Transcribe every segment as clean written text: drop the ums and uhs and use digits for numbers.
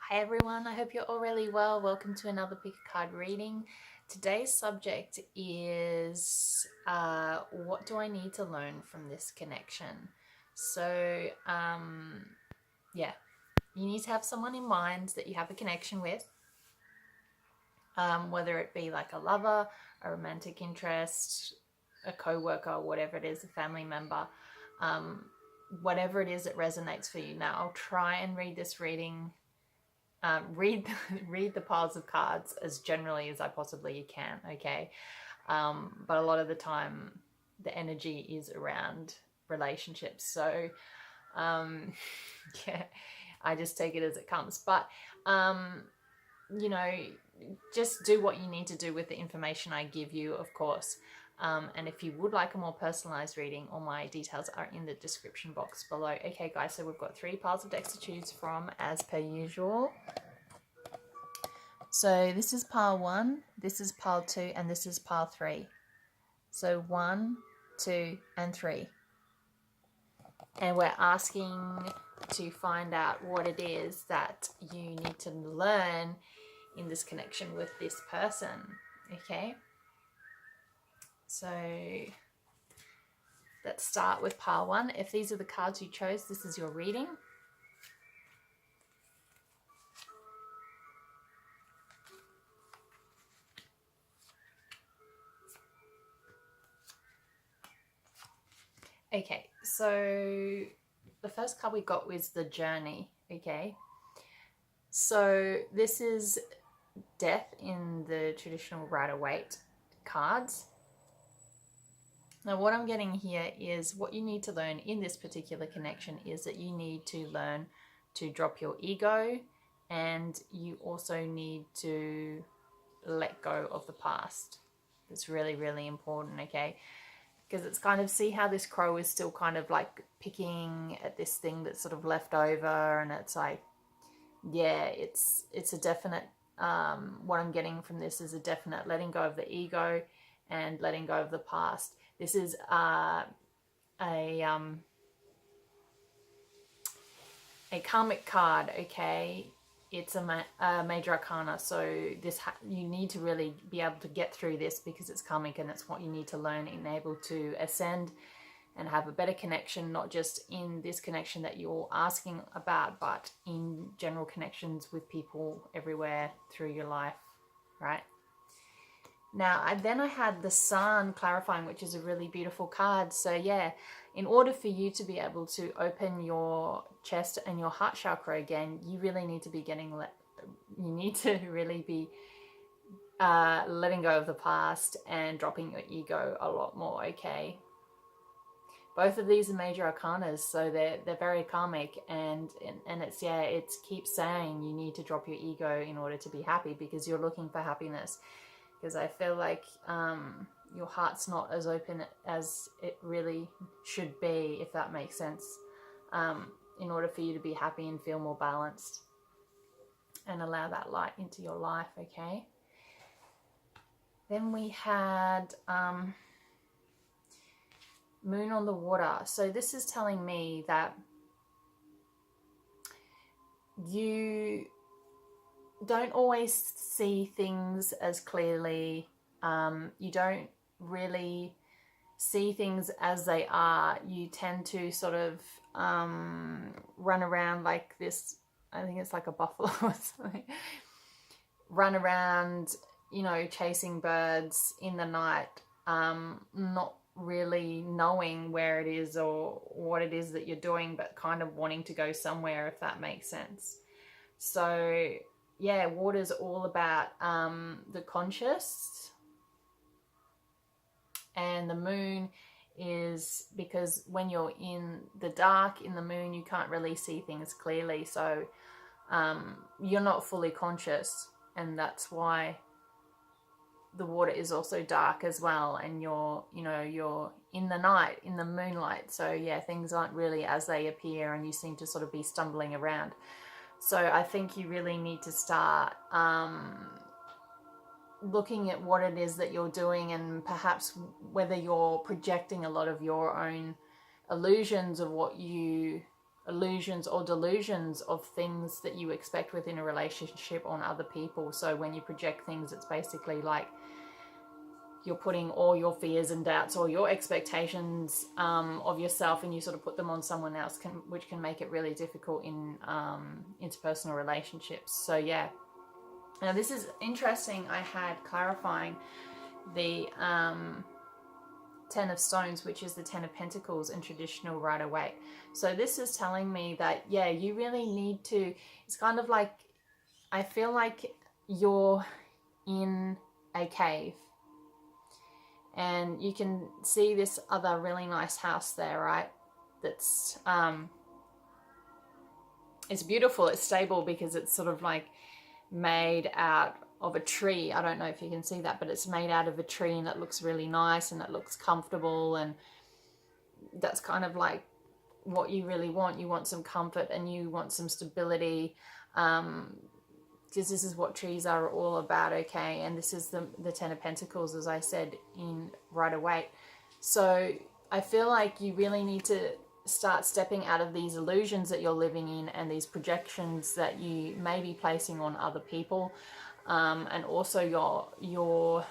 Hi everyone, I hope you're all really well. Welcome to another pick a card reading. Today's subject is what do I need to learn from this connection? So, yeah, you need to have someone in mind that you have a connection with, whether it be like a lover, a romantic interest, a co-worker, whatever it is, a family member, whatever it is that resonates for you. Now, I'll try and read this reading read read the piles of cards as generally as I possibly can, okay? But a lot of the time the energy is around relationships, so yeah, I just take it as it comes. But you know, just do what you need to do with the information I give you, of course. And if you would like a more personalized reading, all my details are in the description box below. Okay, guys, so we've got 3 piles of decks to choose from, as per usual. So this is pile 1, this is pile 2, and this is pile 3. So 1, 2, and 3. And we're asking to find out what it is that you need to learn in this connection with this person, okay? So let's start with pile 1. If these are the cards you chose, this is your reading. Okay, so the first card we got was the journey, okay? So this is death in the traditional Rider-Waite cards. Now what I'm getting here is what you need to learn in this particular connection is that you need to learn to drop your ego, and you also need to let go of the past. It's really, really important, okay? Because it's kind of, see how this crow is still kind of like picking at this thing that's sort of left over, and it's like, yeah, it's a definite, what I'm getting from this is a definite letting go of the ego and letting go of the past. This is a karmic card, okay? It's a major arcana, so this you need to really be able to get through this because it's karmic, and it's what you need to learn and able to ascend and have a better connection, not just in this connection that you're asking about, but in general connections with people everywhere through your life, right? Now, I had the Sun clarifying, which is a really beautiful card. So yeah, in order for you to be able to open your chest and your heart chakra again, you really need to be you need to really be letting go of the past and dropping your ego a lot more, okay? Both of these are major arcanas, so they're very karmic, and it's, yeah, it keeps saying you need to drop your ego in order to be happy, because you're looking for happiness. Because I feel like your heart's not as open as it really should be, if that makes sense, in order for you to be happy and feel more balanced and allow that light into your life, okay? Then we had Moon on the Water. So this is telling me that you don't always see things as clearly. You don't really see things as they are. You tend to sort of run around like this. I think it's like a buffalo or something. Run around, chasing birds in the night, not really knowing where it is or what it is that you're doing, but kind of wanting to go somewhere, if that makes sense. So yeah, water's all about the conscious, and the moon is because when you're in the dark in the moon, you can't really see things clearly, so you're not fully conscious, and that's why the water is also dark as well, and you're in the night, in the moonlight, so yeah, things aren't really as they appear, and you seem to sort of be stumbling around. So I think you really need to start looking at what it is that you're doing, and perhaps whether you're projecting a lot of your own illusions of what you illusions or delusions of things that you expect within a relationship on other people. So when you project things, it's basically like you're putting all your fears and doubts or your expectations of yourself, and you sort of put them on someone else, which can make it really difficult in interpersonal relationships. So yeah, now this is interesting. I had clarifying the Ten of Stones, which is the Ten of Pentacles in traditional Rider-Waite. So this is telling me that, yeah, you really need to, it's kind of like, I feel like you're in a cave and you can see this other really nice house there, right? That's, it's beautiful, it's stable because it's sort of like made out of a tree. I don't know if you can see that, but it's made out of a tree and it looks really nice and it looks comfortable, and that's kind of like what you really want. You want some comfort and you want some stability, because this is what trees are all about, okay? And this is the Ten of Pentacles, as I said, in Rider-Waite. So I feel like you really need to start stepping out of these illusions that you're living in and these projections that you may be placing on other people, and also your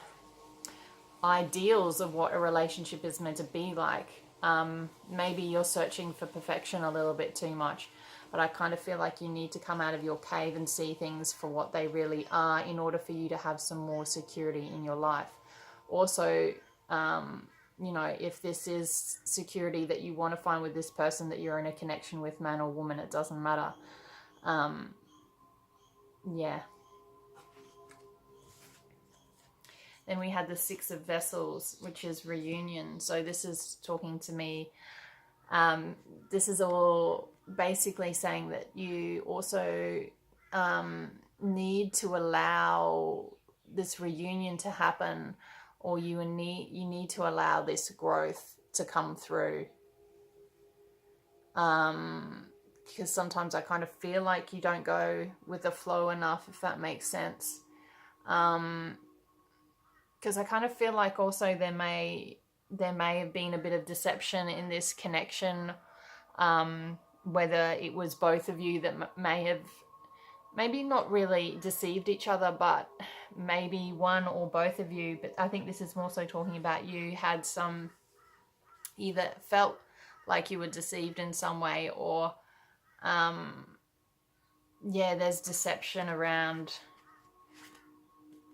ideals of what a relationship is meant to be like. Maybe you're searching for perfection a little bit too much, but I kind of feel like you need to come out of your cave and see things for what they really are in order for you to have some more security in your life. Also, you know, if this is security that you want to find with this person that you're in a connection with, man or woman, it doesn't matter. Yeah. Then we had the Six of Vessels, which is reunion. So this is talking to me. This is all basically saying that you also need to allow this reunion to happen, or you need to allow this growth to come through. Because sometimes I kind of feel like you don't go with the flow enough, if that makes sense. Because I kind of feel like also there may have been a bit of deception in this connection, whether it was both of you that may have maybe not really deceived each other, but maybe one or both of you. But I think this is more so talking about you had some, either felt like you were deceived in some way, or yeah, there's deception around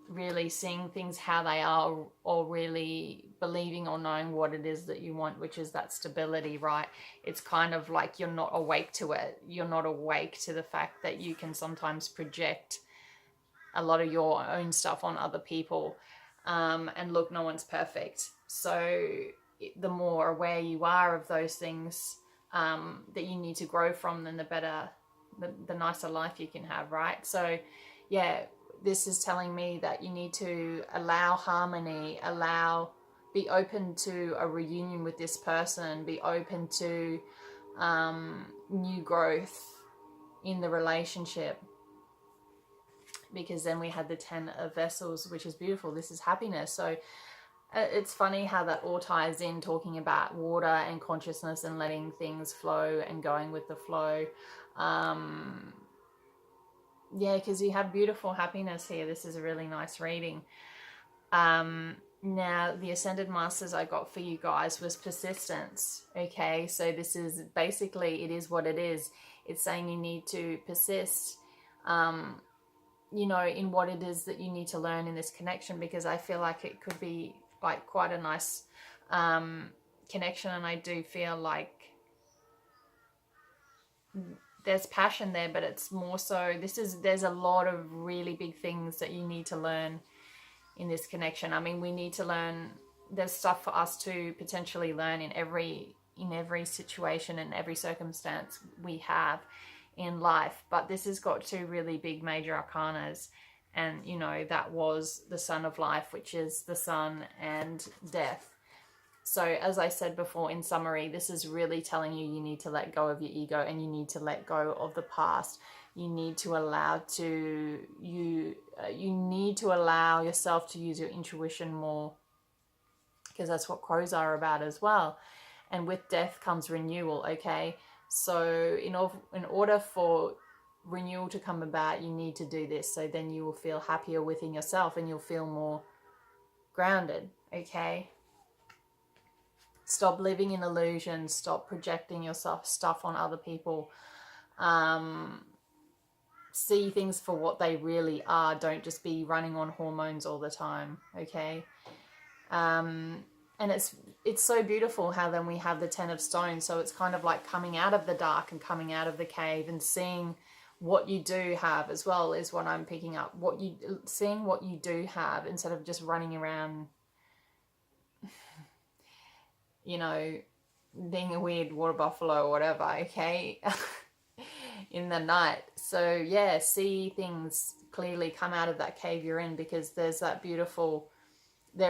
really seeing things how they are, or really believing or knowing what it is that you want, which is that stability, right? It's kind of like you're not awake to it. You're not awake to the fact that you can sometimes project a lot of your own stuff on other people. And look, no one's perfect. So the more aware you are of those things that you need to grow from, then the better, the nicer life you can have, right? So yeah, this is telling me that you need to allow harmony, be open to a reunion with this person, be open to new growth in the relationship. Because then we had the Ten of Vessels, which is beautiful. This is happiness. So it's funny how that all ties in, talking about water and consciousness and letting things flow and going with the flow. Yeah, because you have beautiful happiness here. This is a really nice reading. Now, the Ascended Masters I got for you guys was persistence. Okay, so this is basically, it is what it is. It's saying you need to persist, you know, in what it is that you need to learn in this connection, because I feel like it could be like quite a nice connection, and I do feel like there's passion there, but it's more so, there's a lot of really big things that you need to learn in this connection. I mean, we need to learn, there's stuff for us to potentially learn in every situation and every circumstance we have in life, but this has got two really big major arcanas, and you know, that was the Sun of Life, which is the Sun and death. So as I said before, in summary, this is really telling you you need to let go of your ego, and you need to let go of the past. You need to allow you need to allow yourself to use your intuition more, because that's what crows are about as well. And with death comes renewal, okay? So in order for renewal to come about, you need to do this. So then you will feel happier within yourself and you'll feel more grounded, okay? Stop living in illusions. Stop projecting yourself stuff on other people. See things for what they really are. Don't just be running on hormones all the time, okay? And it's so beautiful how then we have the 10 of stones. So it's kind of like coming out of the dark and coming out of the cave and seeing what you do have as well is what I'm picking up. Seeing what you do have instead of just running around, you know, being a weird water buffalo or whatever, okay? In the night. So yeah, see things clearly, come out of that cave you're in, because there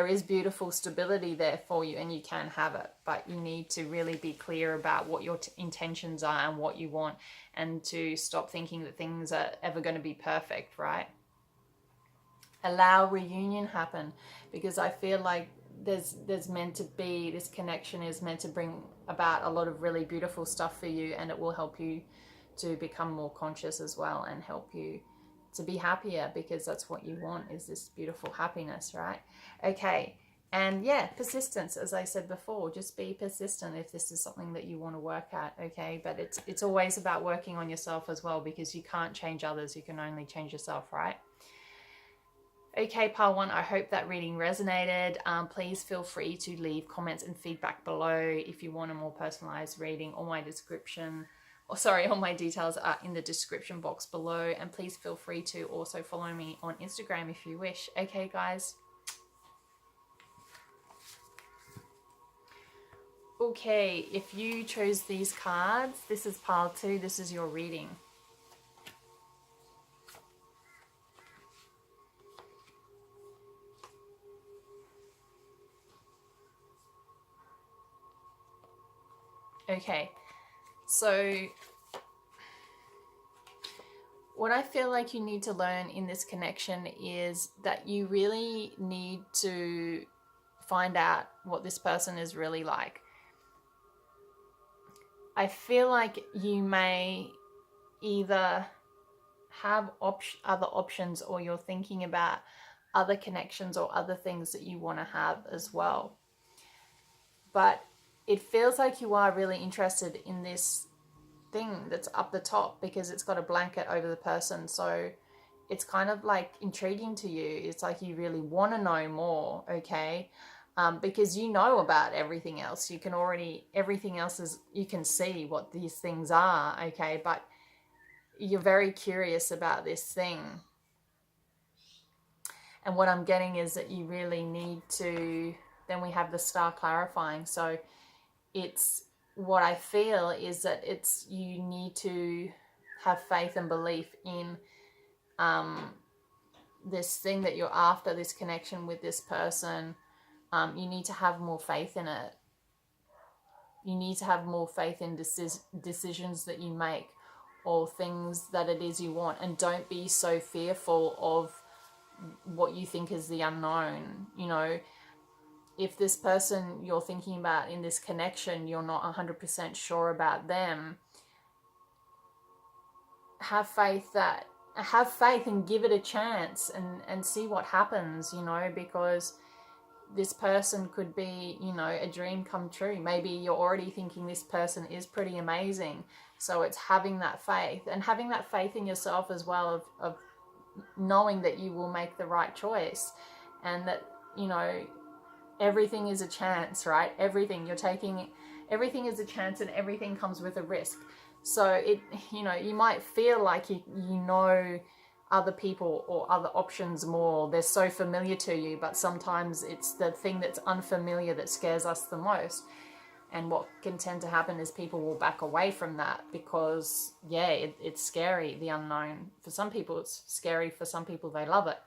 is beautiful stability there for you and you can have it, but you need to really be clear about what your intentions are and what you want, and to stop thinking that things are ever going to be perfect, right? Allow reunion happen, because I feel like there's meant to be, this connection is meant to bring about a lot of really beautiful stuff for you, and it will help you to become more conscious as well and help you to be happier, because that's what you want, is this beautiful happiness, right? Okay. And yeah, persistence, as I said before, just be persistent if this is something that you want to work at, okay? But it's always about working on yourself as well, because you can't change others, you can only change yourself, right? Okay, pile one, I hope that reading resonated. Please feel free to leave comments and feedback below if you want a more personalized reading. All my details are in the description box below, and please feel free to also follow me on Instagram if you wish. Okay, guys. Okay, if you chose these cards, this is pile 2, this is your reading. Okay, so what I feel like you need to learn in this connection is that you really need to find out what this person is really like. I feel like you may either have other options, or you're thinking about other connections or other things that you want to have as well. But it feels like you are really interested in this thing that's up the top, because it's got a blanket over the person. So it's kind of like intriguing to you. It's like you really want to know more, okay? Because you know about everything else. Everything else is, you can see what these things are, okay? But you're very curious about this thing. And what I'm getting is that you really need to, then we have the star clarifying. So it's, what I feel is that you need to have faith and belief in this thing that you're after, this connection with this person. You need to have more faith in it. You need to have more faith in decisions that you make, or things that it is you want. And don't be so fearful of what you think is the unknown. You know, if this person you're thinking about in this connection, you're not 100% sure about them, have faith and give it a chance and see what happens, you know, because this person could be, you know, a dream come true. Maybe you're already thinking this person is pretty amazing. So it's having that faith, and having that faith in yourself as well, of knowing that you will make the right choice, and that, you know, everything is a chance, right? Everything is a chance, and everything comes with a risk. So you know, you might feel like you know other people or other options more. They're so familiar to you, but sometimes it's the thing that's unfamiliar that scares us the most. And what can tend to happen is people will back away from that, because yeah, it's scary, the unknown. For some people it's scary, for some people they love it.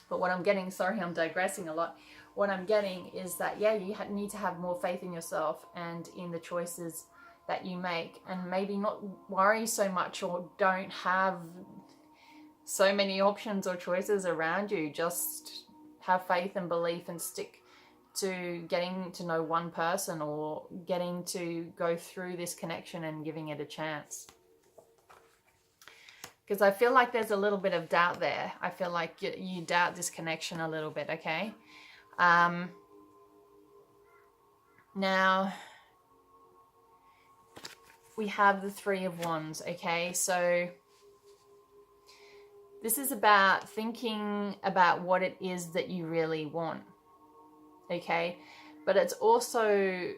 But what I'm getting, sorry, I'm digressing a lot. What I'm getting is that, yeah, you need to have more faith in yourself and in the choices that you make, and maybe not worry so much, or don't have so many options or choices around you. Just have faith and belief and stick to getting to know one person or getting to go through this connection and giving it a chance. Because I feel like there's a little bit of doubt there. I feel like you doubt this connection a little bit, okay? Now, we have the Three of Wands, okay? So this is about thinking about what it is that you really want, okay? But it's also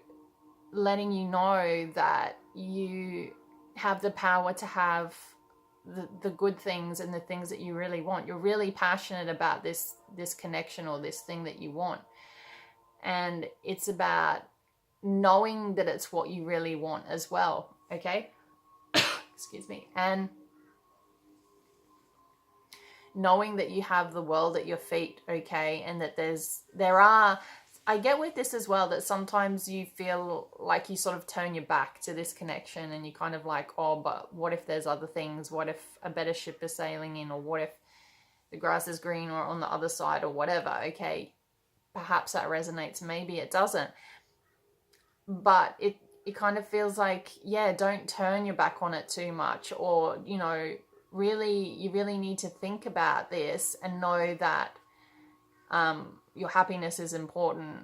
letting you know that you have the power to have the good things and the things that you really want. You're really passionate about this connection or this thing that you want. And it's about knowing that it's what you really want as well, okay? Excuse me. And knowing that you have the world at your feet, okay? And that I get with this as well, that sometimes you feel like you sort of turn your back to this connection and you kind of like, oh, but what if there's other things? What if a better ship is sailing in? Or what if the grass is green or on the other side or whatever, okay? Perhaps that resonates, maybe it doesn't. But it kind of feels like, yeah, don't turn your back on it too much, or, you know, you really need to think about this and know that your happiness is important.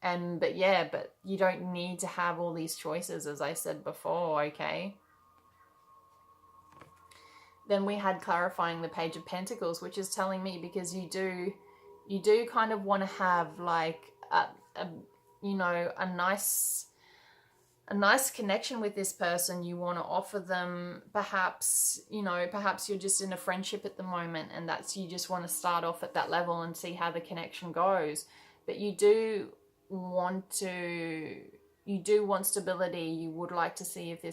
But you don't need to have all these choices, as I said before, okay? Then we had clarifying the Page of Pentacles, which is telling me, because you do kind of want to have like a nice connection with this person. You want to offer them, perhaps you're just in a friendship at the moment, and you just want to start off at that level and see how the connection goes. But you do want stability. You would like to see if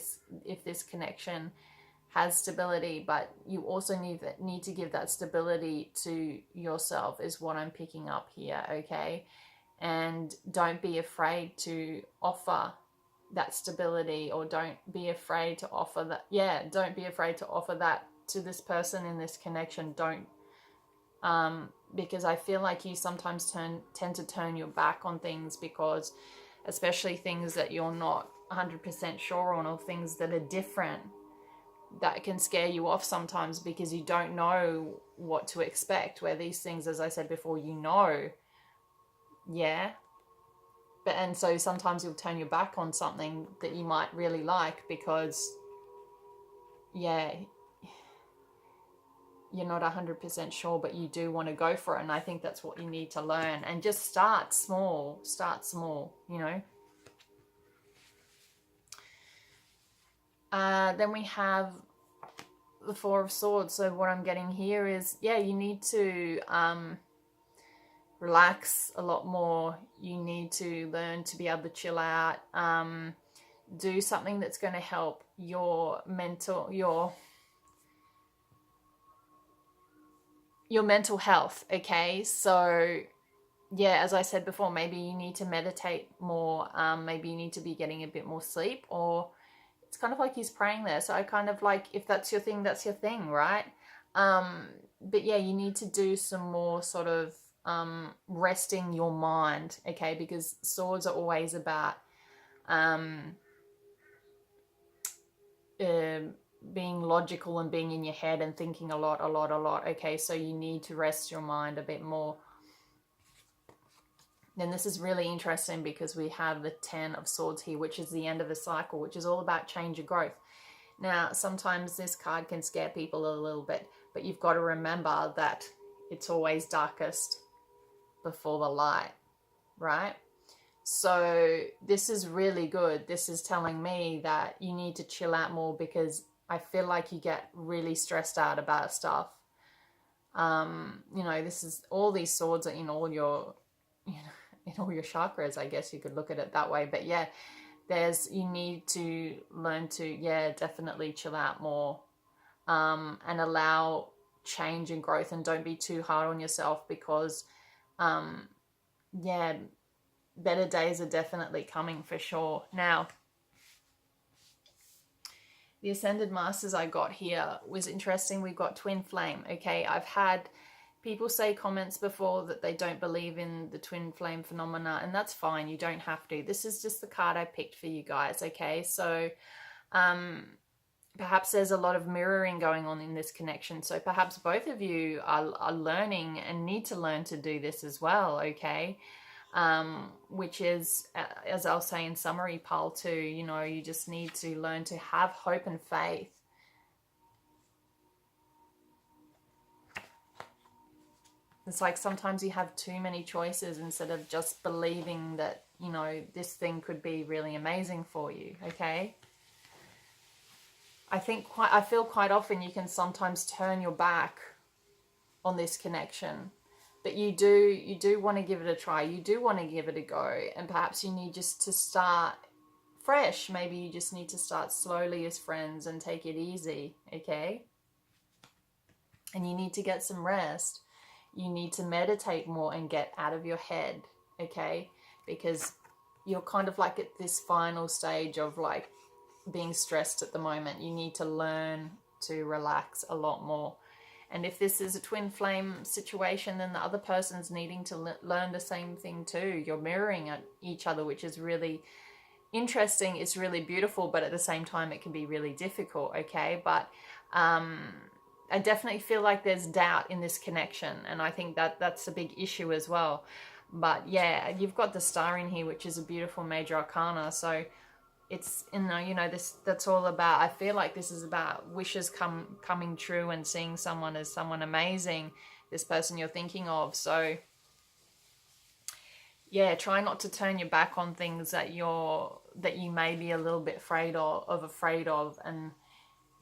this connection has stability, but you also need to give that stability to yourself, is what I'm picking up here, okay? And don't be afraid to offer that stability, or don't be afraid to offer that. Don't be afraid to offer that to this person in this connection. Don't, because I feel like you sometimes tend to turn your back on things, because especially things that you're not 100% sure on, or things that are different, that can scare you off sometimes because you don't know what to expect, where these things, as I said before, and so sometimes you'll turn your back on something that you might really like because you're not 100% sure, but you do want to go for it. And I think that's what you need to learn, and just start small, you know. Then we have the Four of Swords. So what I'm getting here is, you need to relax a lot more. You need to learn to be able to chill out. Do something that's going to help your mental health, okay? So as I said before, maybe you need to meditate more. Maybe you need to be getting a bit more sleep, or it's kind of like he's praying there. So I kind of like, if that's your thing, that's your thing, right? But you need to do some more sort of resting your mind, okay? Because swords are always about being logical and being in your head and thinking a lot, okay? So you need to rest your mind a bit more. Then this is really interesting because we have the Ten of Swords here, which is the end of the cycle, which is all about change and growth. Now, sometimes this card can scare people a little bit, but you've got to remember that it's always darkest before the light, right? So this is really good. This is telling me that you need to chill out more, because I feel like you get really stressed out about stuff. This is, all these swords are in all your, in all your chakras, I guess you could look at it that way. But you need to learn to, definitely chill out more, and allow change and growth, and don't be too hard on yourself, because better days are definitely coming for sure. Now, the Ascended Masters I got here was interesting. We've got Twin Flame. Okay, I've had People say comments before that they don't believe in the twin flame phenomena, and that's fine. You don't have to. This is just the card I picked for you guys, okay? So perhaps there's a lot of mirroring going on in this connection. So perhaps both of you are learning and need to learn to do this as well, okay? Which is, as I'll say in summary, pile 2, you know, you just need to learn to have hope and faith. It's like sometimes you have too many choices instead of just believing that, you know, this thing could be really amazing for you, okay? I feel quite often you can sometimes turn your back on this connection, but you do want to give it a try. You do want to give it a go, and perhaps you need just to start fresh. Maybe you just need to start slowly as friends and take it easy, okay? And you need to get some rest. You need to meditate more and get out of your head, okay? Because you're kind of like at this final stage of like being stressed at the moment. You need to learn to relax a lot more. And if this is a twin flame situation, then the other person's needing to learn the same thing too. You're mirroring each other, which is really interesting. It's really beautiful, but at the same time, it can be really difficult, okay? But I definitely feel like there's doubt in this connection, and I think that that's a big issue as well. But yeah, you've got the Star in here, which is a beautiful major arcana. So it's, you know, this, that's all about, I feel like this is about wishes coming true and seeing someone as someone amazing, this person you're thinking of. So yeah, try not to turn your back on things that you may be a little bit afraid of. And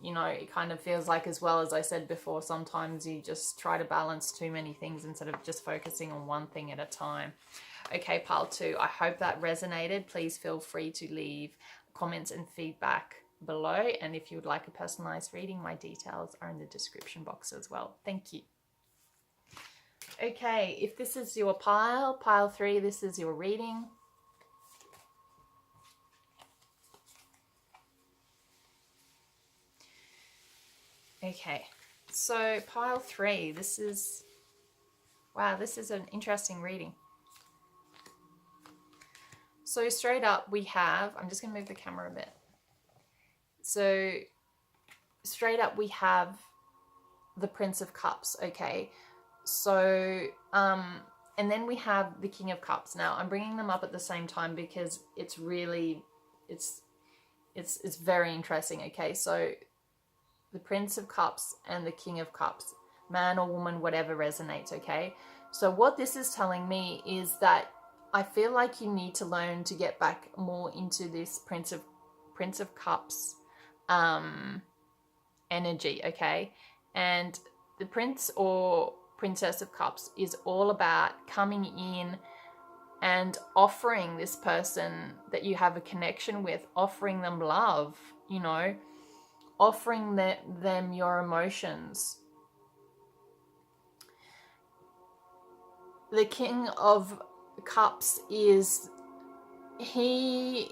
you know, it kind of feels like, as well as I said before, sometimes you just try to balance too many things instead of just focusing on one thing at a time. Okay, pile 2, I hope that resonated. Please feel free to leave comments and feedback below. And if you would like a personalized reading, my details are in the description box as well. Thank you. Okay, if this is your pile 3, this is your reading. Okay, so pile 3, this is, wow, this is an interesting reading. So straight up we have, I'm just going to move the camera a bit. So straight up we have the Prince of Cups, okay? So, and then we have the King of Cups. Now I'm bringing them up at the same time because it's really, it's very interesting, okay? So the Prince of Cups and the King of Cups, man or woman, whatever resonates, okay? So what this is telling me is that I feel like you need to learn to get back more into this Prince of Cups energy, okay? And the Prince or Princess of Cups is all about coming in and offering this person that you have a connection with, offering them love, you know, offering them your emotions. The King of Cups he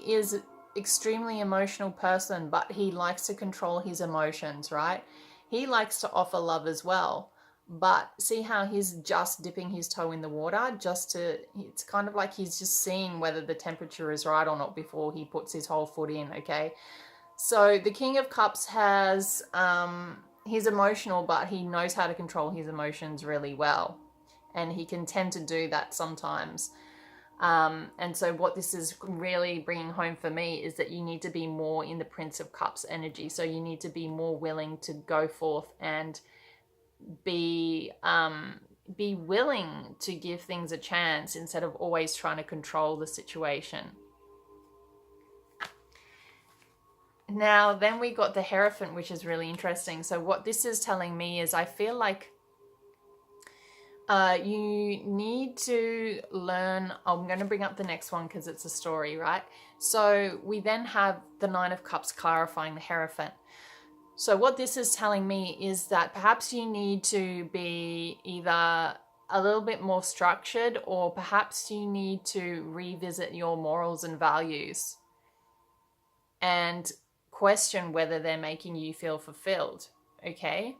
is extremely emotional person, but he likes to control his emotions, right? He likes to offer love as well, but see how he's just dipping his toe in the water, it's kind of like he's just seeing whether the temperature is right or not before he puts his whole foot in, okay? So the King of Cups has, he's emotional, but he knows how to control his emotions really well. And he can tend to do that sometimes. And so what this is really bringing home for me is that you need to be more in the Prince of Cups energy. So you need to be more willing to go forth and be willing to give things a chance instead of always trying to control the situation. Now, then we got the Hierophant, which is really interesting. So what this is telling me is I feel like you need to learn, I'm going to bring up the next one because it's a story, right? So we then have the Nine of Cups clarifying the Hierophant. So what this is telling me is that perhaps you need to be either a little bit more structured, or perhaps you need to revisit your morals and values and question whether they're making you feel fulfilled, okay?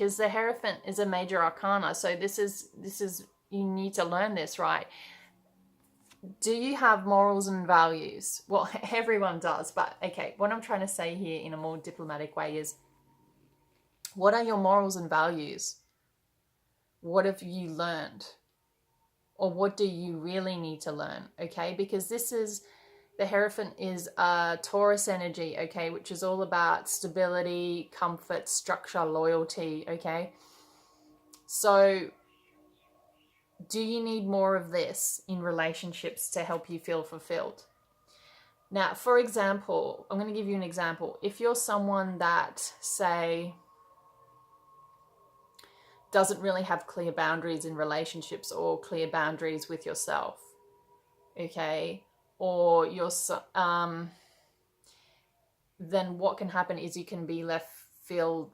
because the Hierophant is a major arcana. So this is you need to learn this, right? Do you have morals and values? Well, everyone does, but okay, what I'm trying to say here in a more diplomatic way is, what are your morals and values? What have you learned? Or what do you really need to learn? Okay, because the Hierophant is a Taurus energy, okay, which is all about stability, comfort, structure, loyalty, okay? So do you need more of this in relationships to help you feel fulfilled? Now, for example, I'm going to give you an example. If you're someone that, say, doesn't really have clear boundaries in relationships or clear boundaries with yourself, okay, or then what can happen is you can be left feeling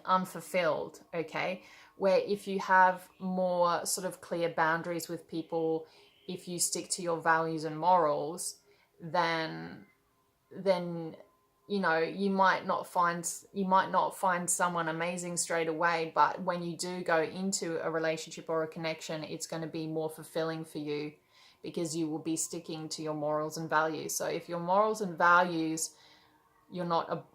unfulfilled, okay? Where if you have more sort of clear boundaries with people, if you stick to your values and morals, then you know, you might not find someone amazing straight away, but when you do go into a relationship or a connection, it's going to be more fulfilling for you because you will be sticking to your morals and values. So if your morals and values, you're not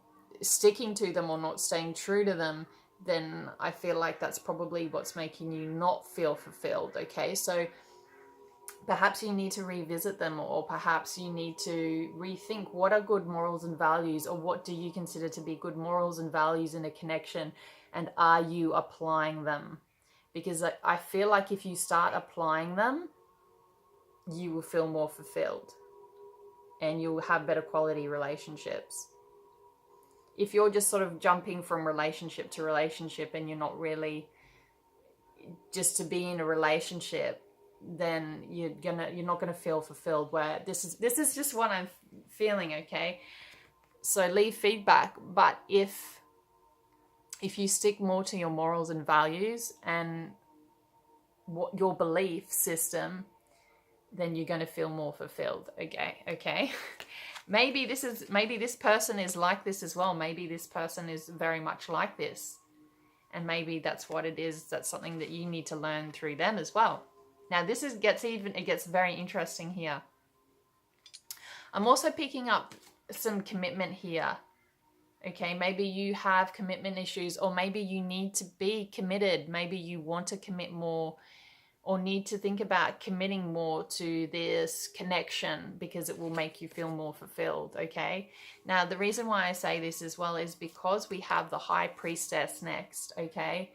sticking to them or not staying true to them, then I feel like that's probably what's making you not feel fulfilled, okay? So perhaps you need to revisit them, or perhaps you need to rethink what are good morals and values, or what do you consider to be good morals and values in a connection, and are you applying them? Because I feel like if you start applying them, you will feel more fulfilled and you'll have better quality relationships. If you're just sort of jumping from relationship to relationship and you're not really just to be in a relationship, then you're not gonna feel fulfilled. Where this is just what I'm feeling, okay? So leave feedback. But if you stick more to your morals and values and what your belief system, then you're going to feel more fulfilled. Okay. Maybe this person is like this as well. Maybe this person is very much like this, and maybe that's what it is. That's something that you need to learn through them as well. Now it gets very interesting here. I'm also picking up some commitment here. Okay, maybe you have commitment issues, or maybe you need to be committed. Maybe you want to commit more, or need to think about committing more to this connection because it will make you feel more fulfilled, okay? Now, the reason why I say this as well is because we have the High Priestess next, okay?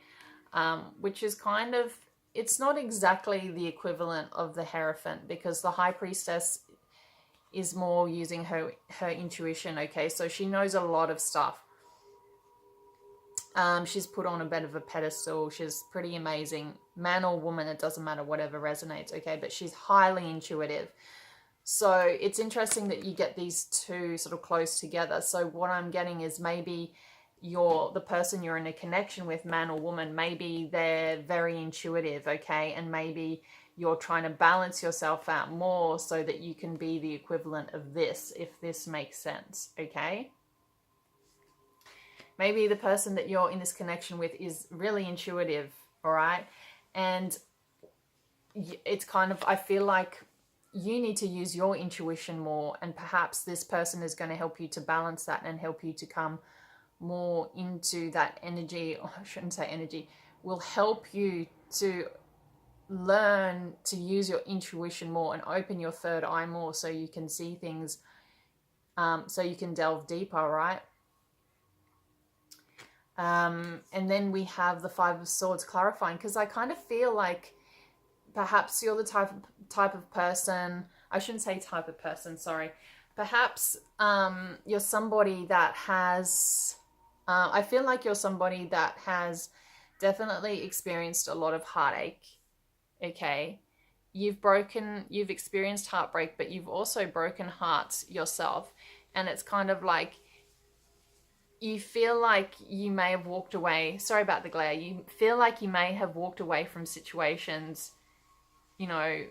Which is kind of, it's not exactly the equivalent of the Hierophant, because the High Priestess is more using her intuition, okay? So she knows a lot of stuff. She's put on a bit of a pedestal. She's pretty amazing. Man or woman, it doesn't matter, whatever resonates, okay? But she's highly intuitive. So it's interesting that you get these two sort of close together. So what I'm getting is maybe the person you're in a connection with, man or woman, maybe they're very intuitive, okay? And maybe you're trying to balance yourself out more so that you can be the equivalent of this, if this makes sense, okay? Maybe the person that you're in this connection with is really intuitive, all right? And it's kind of, I feel like you need to use your intuition more, and perhaps this person is going to help you to balance that and help you to come more into that energy, or I shouldn't say energy, will help you to learn to use your intuition more and open your third eye more so you can see things, so you can delve deeper, right? And then we have the Five of Swords clarifying, because I kind of feel like perhaps you're the type of person, I shouldn't say type of person, sorry. Perhaps you're somebody that has, I feel like you're somebody that has definitely experienced a lot of heartache, okay? You've experienced heartbreak, but you've also broken hearts yourself. And it's kind of like, you feel like you may have walked away, sorry about the glare, you feel like you may have walked away from situations, you know,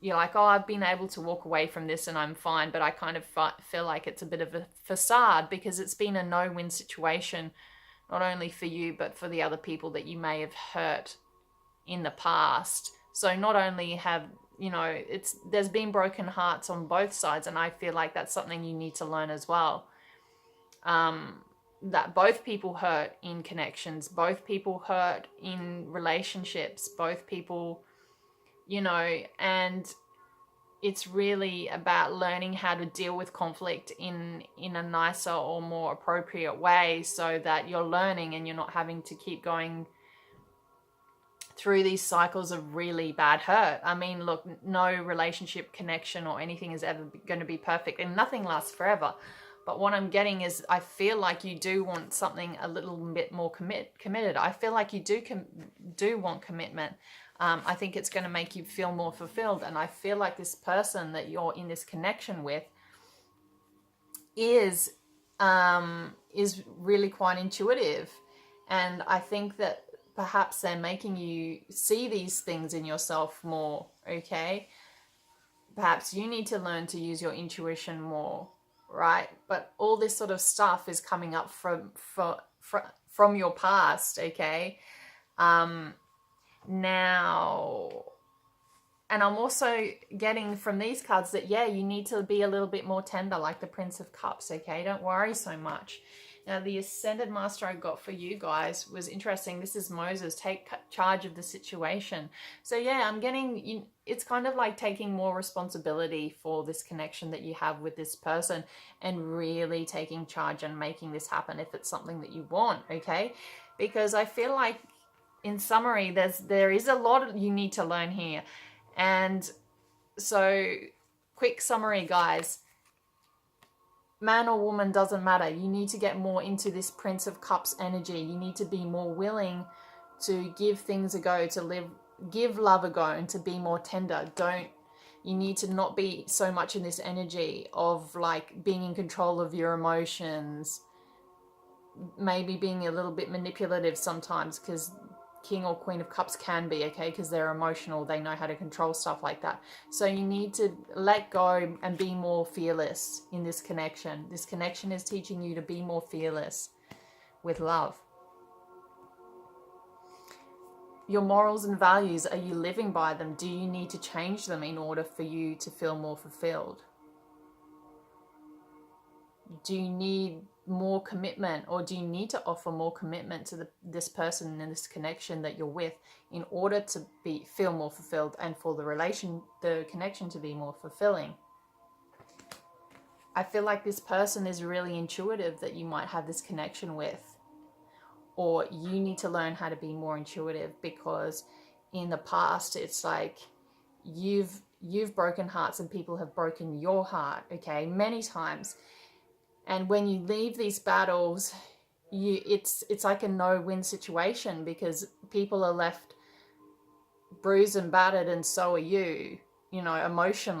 you're like, oh, I've been able to walk away from this and I'm fine, but I kind of feel like it's a bit of a facade because it's been a no-win situation not only for you, but for the other people that you may have hurt in the past. So not only have, you know, there's been broken hearts on both sides, and I feel like that's something you need to learn as well. That both people hurt in connections, both people hurt in relationships, both people, you know, and it's really about learning how to deal with conflict in a nicer or more appropriate way, so that you're learning and you're not having to keep going through these cycles of really bad hurt. I mean, look, no relationship, connection, or anything is ever going to be perfect, and nothing lasts forever. But what I'm getting is, I feel like you do want something a little bit more committed. I feel like you do want commitment. I think it's going to make you feel more fulfilled. And I feel like this person that you're in this connection with is really quite intuitive. And I think that perhaps they're making you see these things in yourself more, okay? Perhaps you need to learn to use your intuition more, right? But all this sort of stuff is coming up from your past, okay? Now, and I'm also getting from these cards that, yeah, you need to be a little bit more tender, like the Prince of Cups, okay? Don't worry so much. Now, the Ascended Master I got for you guys was interesting. This is Moses. Take charge of the situation. So, yeah, I'm getting, it's kind of like taking more responsibility for this connection that you have with this person, and really taking charge and making this happen if it's something that you want, okay? Because I feel like, in summary, there is a lot you need to learn here. And so, quick summary, guys. Man or woman, doesn't matter. You need to get more into this Prince of Cups energy. You need to be more willing to give things a go, to give love a go, and to be more tender. You need to not be so much in this energy of like being in control of your emotions, maybe being a little bit manipulative sometimes, because King or Queen of Cups can be, okay, because they're emotional, they know how to control stuff like that. So you need to let go and be more fearless in this connection. This connection is teaching you to be more fearless with love. Your morals and values, are you living by them? Do you need to change them in order for you to feel more fulfilled? Do you need more commitment, or do you need to offer more commitment to this person and this connection that you're with in order to feel more fulfilled, and for the connection to be more fulfilling? I feel like this person is really intuitive that you might have this connection with, or you need to learn how to be more intuitive, because in the past it's like you've broken hearts and people have broken your heart, okay, many times. And when you leave these battles, it's like a no-win situation, because people are left bruised and battered, and so are you, you know, emotionally.